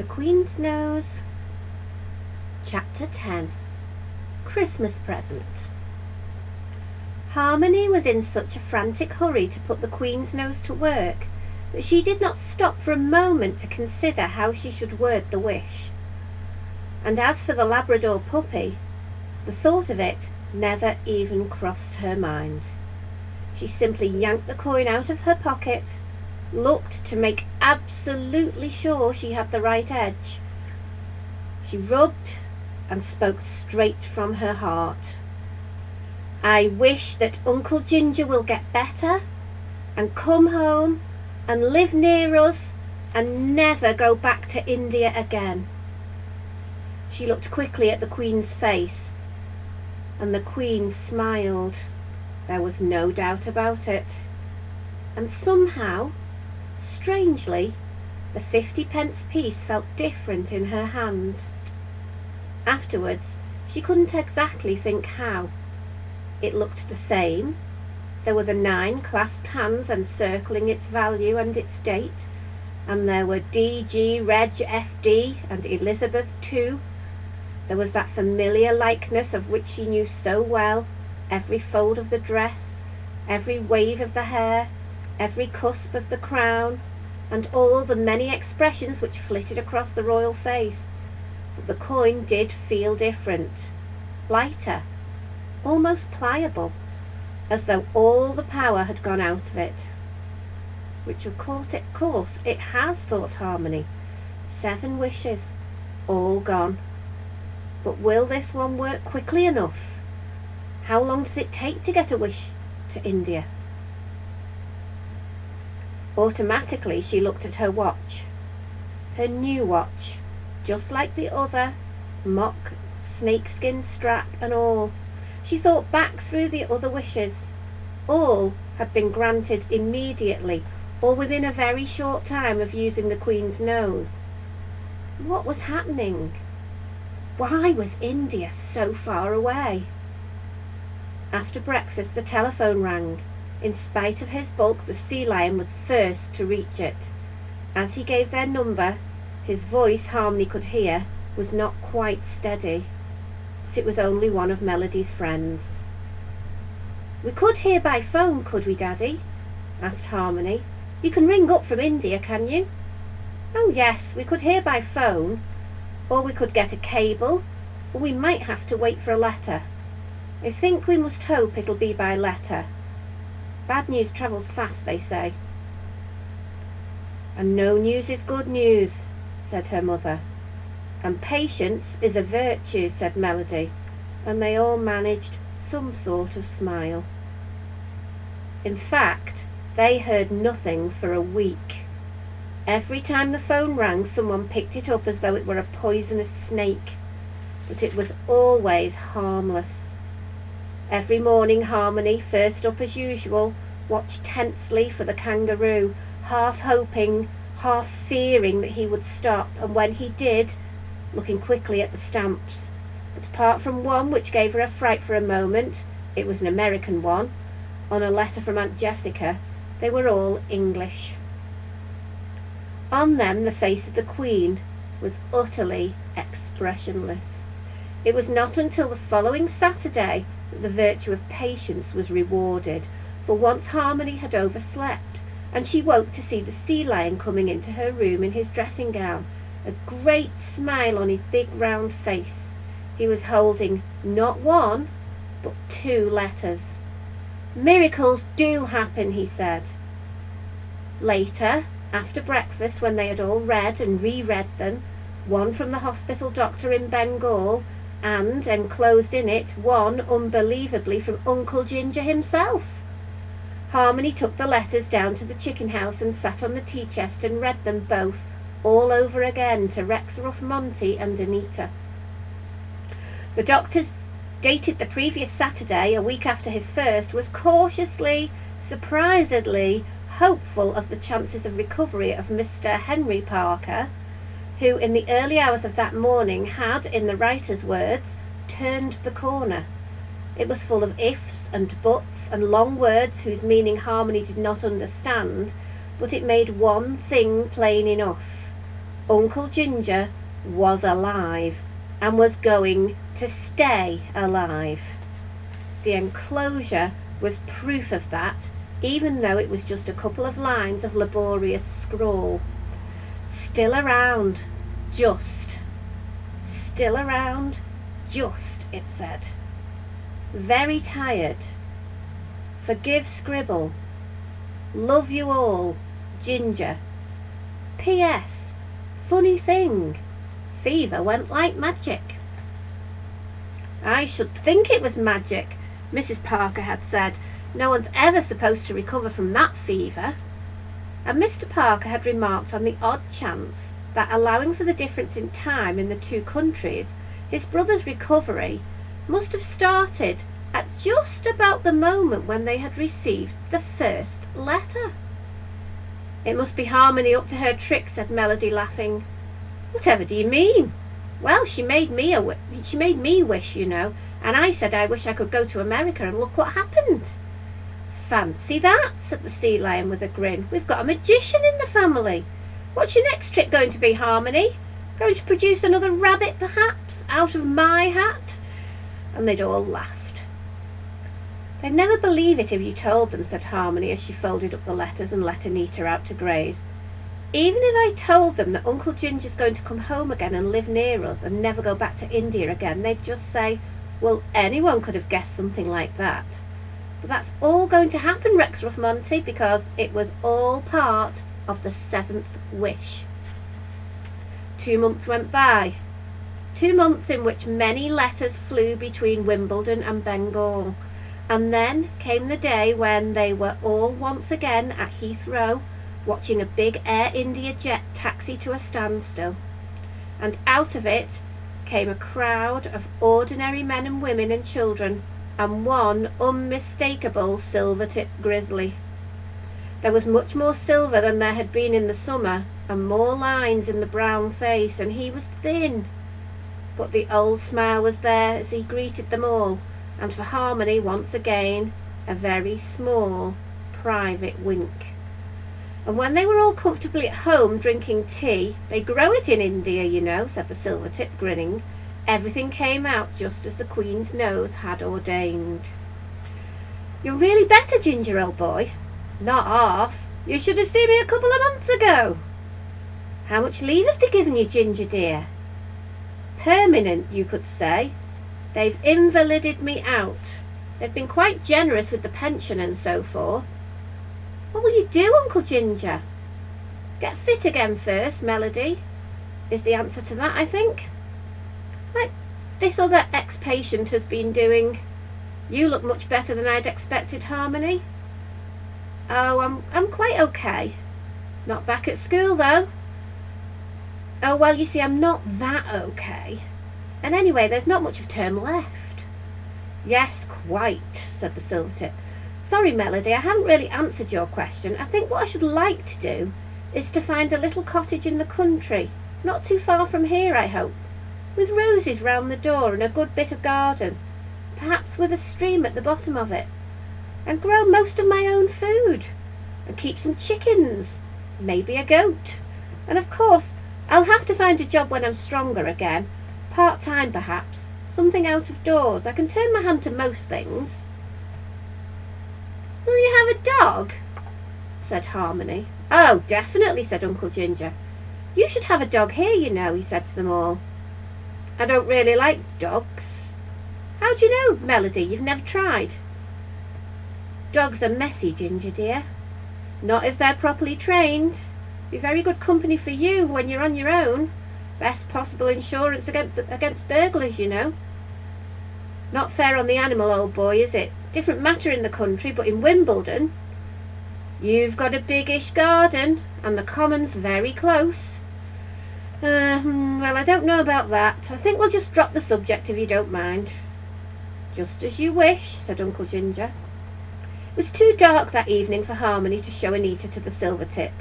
The Queen's Nose. Chapter 10. Christmas Present. Harmony was in such a frantic hurry to put the Queen's Nose to work that she did not stop for a moment to consider how she should word the wish. And as for the Labrador puppy, the thought of it never even crossed her mind. She simply yanked the coin out of her pocket, looked to make absolutely sure she had the right edge. She rubbed and spoke straight from her heart. I wish that Uncle Ginger will get better and come home and live near us and never go back to India again. She looked quickly at the Queen's face, and the Queen smiled. There was no doubt about it. And somehow, strangely, the 50-pence piece felt different in her hand. Afterwards, she couldn't exactly think how. It looked the same. There were the 9 clasped hands encircling its value and its date, and there were D.G. Reg F.D. and Elizabeth too. There was that familiar likeness of which she knew so well, every fold of the dress, every wave of the hair, every cusp of the crown, and all the many expressions which flitted across the royal face. But the coin did feel different, lighter, almost pliable, as though all the power had gone out of it. Which of course it has, thought Harmony. 7 wishes, all gone. But will this one work quickly enough? How long does it take to get a wish to India? Automatically she looked at her watch. Her new watch, just like the other, mock snakeskin strap and all. She thought back through the other wishes. All had been granted immediately or within a very short time of using the Queen's Nose. What was happening? Why was India so far away? After breakfast the telephone rang. In spite of his bulk, the sea lion was first to reach it. As he gave their number, his voice, Harmony could hear, was not quite steady. But it was only one of Melody's friends. We could hear by phone, could we, Daddy? Asked Harmony. You can ring up from India, can you? Oh yes, we could hear by phone, or we could get a cable, or we might have to wait for a letter. I think we must hope it'll be by letter. Bad news travels fast, they say. And no news is good news, said her mother. And patience is a virtue, said Melody, and they all managed some sort of smile. In fact, they heard nothing for a week. Every time the phone rang, someone picked it up as though it were a poisonous snake, but it was always harmless. Every morning Harmony, first up as usual, watched tensely for the kangaroo, half hoping, half fearing that he would stop, and when he did, looking quickly at the stamps. But apart from one which gave her a fright for a moment, it was an American one, on a letter from Aunt Jessica, they were all English. On them the face of the Queen was utterly expressionless. It was not until the following Saturday that the virtue of patience was rewarded, for once Harmony had overslept, and she woke to see the sea lion coming into her room in his dressing gown, a great smile on his big round face. He was holding not 1, but 2 letters. Miracles do happen, he said. Later, after breakfast, when they had all read and reread them, one from the hospital doctor in Bengal, and, enclosed in it, one, unbelievably, from Uncle Ginger himself. Harmony took the letters down to the chicken house and sat on the tea chest and read them both, all over again, to Rex Rough Monty and Anita. The doctor's, dated the previous Saturday, a week after his first, was cautiously, surprisedly hopeful of the chances of recovery of Mr. Henry Parker, who in the early hours of that morning had, in the writer's words, turned the corner. It was full of ifs and buts and long words whose meaning Harmony did not understand, but it made one thing plain enough. Uncle Ginger was alive and was going to stay alive. The enclosure was proof of that, even though it was just a couple of lines of laborious scrawl. Still around, just. Still around, just, it said. Very tired. Forgive scribble. Love you all, Ginger. P.S. Funny thing, fever went like magic. I should think it was magic, Mrs. Parker had said. No one's ever supposed to recover from that fever. And Mr. Parker had remarked on the odd chance that, allowing for the difference in time in the two countries, his brother's recovery must have started at just about the moment when they had received the first letter. It must be Harmony up to her trick, said Melody, laughing. Whatever do you mean? Well, she made me wish, you know, and I said I wish I could go to America, and look what happened. Fancy that, said the Sea Lion with a grin. We've got a magician in the family. What's your next trick going to be, Harmony? Going to produce another rabbit, perhaps, out of my hat? And they'd all laughed. They'd never believe it if you told them, said Harmony as she folded up the letters and let Anita out to graze. Even if I told them that Uncle Ginger's going to come home again and live near us and never go back to India again, they'd just say, well, anyone could have guessed something like that. But that's all going to happen, Rex Ruffmonte, because it was all part of the 7th wish. 2 months went by. 2 months in which many letters flew between Wimbledon and Bengal. And then came the day when they were all once again at Heathrow, watching a big Air India jet taxi to a standstill. And out of it came a crowd of ordinary men and women and children, and one unmistakable silver-tipped grizzly. There was much more silver than there had been in the summer, and more lines in the brown face, and he was thin. But the old smile was there as he greeted them all, and for Harmony once again a very small, private wink. And when they were all comfortably at home drinking tea, they grow it in India, you know, said the Silvertip, grinning. Everything came out just as the Queen's nose had ordained. You're really better, Ginger, old boy. Not half. You should have seen me a couple of months ago. How much leave have they given you, Ginger dear? Permanent, you could say. They've invalided me out. They've been quite generous with the pension and so forth. What will you do, Uncle Ginger? Get fit again first, Melody, is the answer to that, I think. Like this other ex-patient has been doing. You look much better than I'd expected, Harmony. Oh, I'm quite okay. Not back at school, though. Oh, well, you see, I'm not that okay. And anyway, there's not much of term left. Yes, quite, said the Silvertip. Sorry, Melody, I haven't really answered your question. I think what I should like to do is to find a little cottage in the country, not too far from here, I hope, with roses round the door and a good bit of garden, perhaps with a stream at the bottom of it, and grow most of my own food, and keep some chickens, maybe a goat. And of course, I'll have to find a job when I'm stronger again, part-time perhaps, something out of doors. I can turn my hand to most things. Will you have a dog? Said Harmony. Oh, definitely, said Uncle Ginger. You should have a dog here, you know, he said to them all. I don't really like dogs. How do you know, Melody? You've never tried. Dogs are messy, Ginger dear. Not if they're properly trained. Be very good company for you when you're on your own. Best possible insurance against burglars, you know. Not fair on the animal, old boy, is it? Different matter in the country, but in Wimbledon, you've got a biggish garden, and the common's very close. Well, I don't know about that. I think we'll just drop the subject if you don't mind. Just as you wish, said Uncle Ginger. It was too dark that evening for Harmony to show Anita to the Silvertip,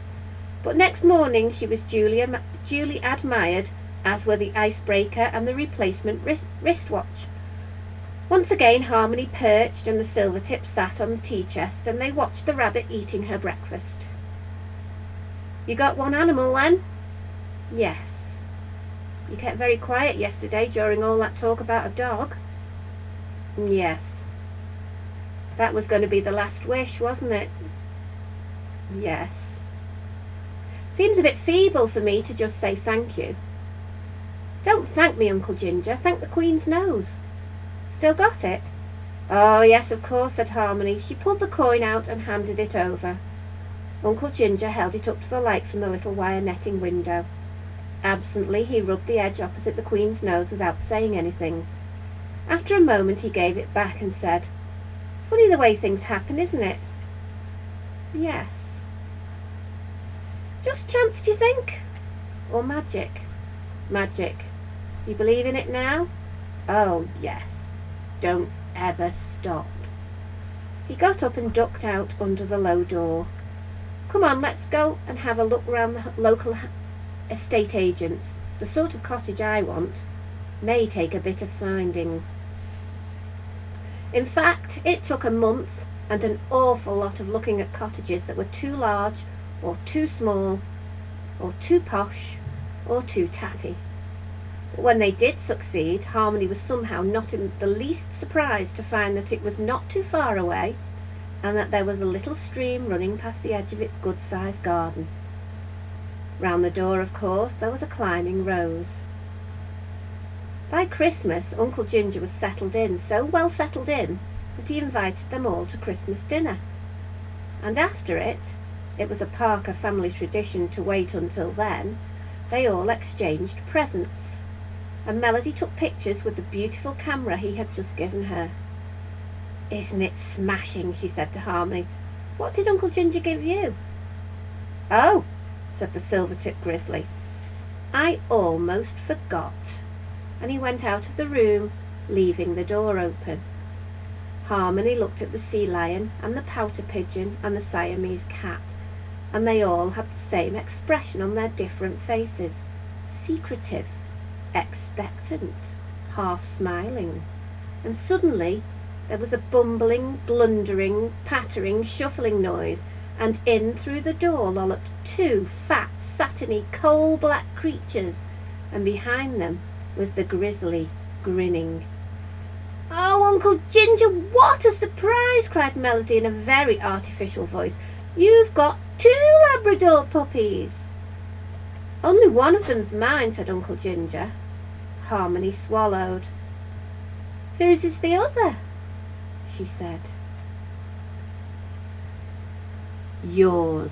but next morning she was duly admired, as were the icebreaker and the replacement wristwatch. Once again Harmony perched and the Silvertip sat on the tea chest, and they watched the rabbit eating her breakfast. You got one animal then? Yes. You kept very quiet yesterday during all that talk about a dog. Yes. That was going to be the last wish, wasn't it? Yes. Seems a bit feeble for me to just say thank you. Don't thank me, Uncle Ginger. Thank the Queen's nose. Still got it? Oh, yes, of course, said Harmony. She pulled the coin out and handed it over. Uncle Ginger held it up to the light from the little wire netting window. Absently, he rubbed the edge opposite the Queen's nose without saying anything. After a moment, he gave it back and said, Funny the way things happen, isn't it? Yes. Just chance, do you think? Or magic? Magic. You believe in it now? Oh, yes. Don't ever stop. He got up and ducked out under the low door. Come on, let's go and have a look round the local estate agents. The sort of cottage I want may take a bit of finding. In fact, it took a month and an awful lot of looking at cottages that were too large or too small or too posh or too tatty. But when they did succeed, Harmony was somehow not in the least surprised to find that it was not too far away and that there was a little stream running past the edge of its good-sized garden. Round the door, of course, there was a climbing rose. By Christmas, Uncle Ginger was settled in, so well settled in that he invited them all to Christmas dinner. And after it was a Parker family tradition to wait until then, they all exchanged presents. And Melody took pictures with the beautiful camera he had just given her. Isn't it smashing, she said to Harmony. What did Uncle Ginger give you? Oh, said the silver-tipped grizzly. I almost forgot. And he went out of the room, leaving the door open. Harmony looked at the sea lion and the pouter pigeon and the Siamese cat, and they all had the same expression on their different faces. Secretive, expectant, half smiling. And suddenly there was a bumbling, blundering, pattering, shuffling noise, and in through the door lolloped two fat, satiny, coal-black creatures, and behind them was the grizzly, grinning. Oh, Uncle Ginger, what a surprise! Cried Melody in a very artificial voice. You've got 2 Labrador puppies. Only one of them's mine, said Uncle Ginger. Harmony swallowed. Whose is the other? She said. Yours.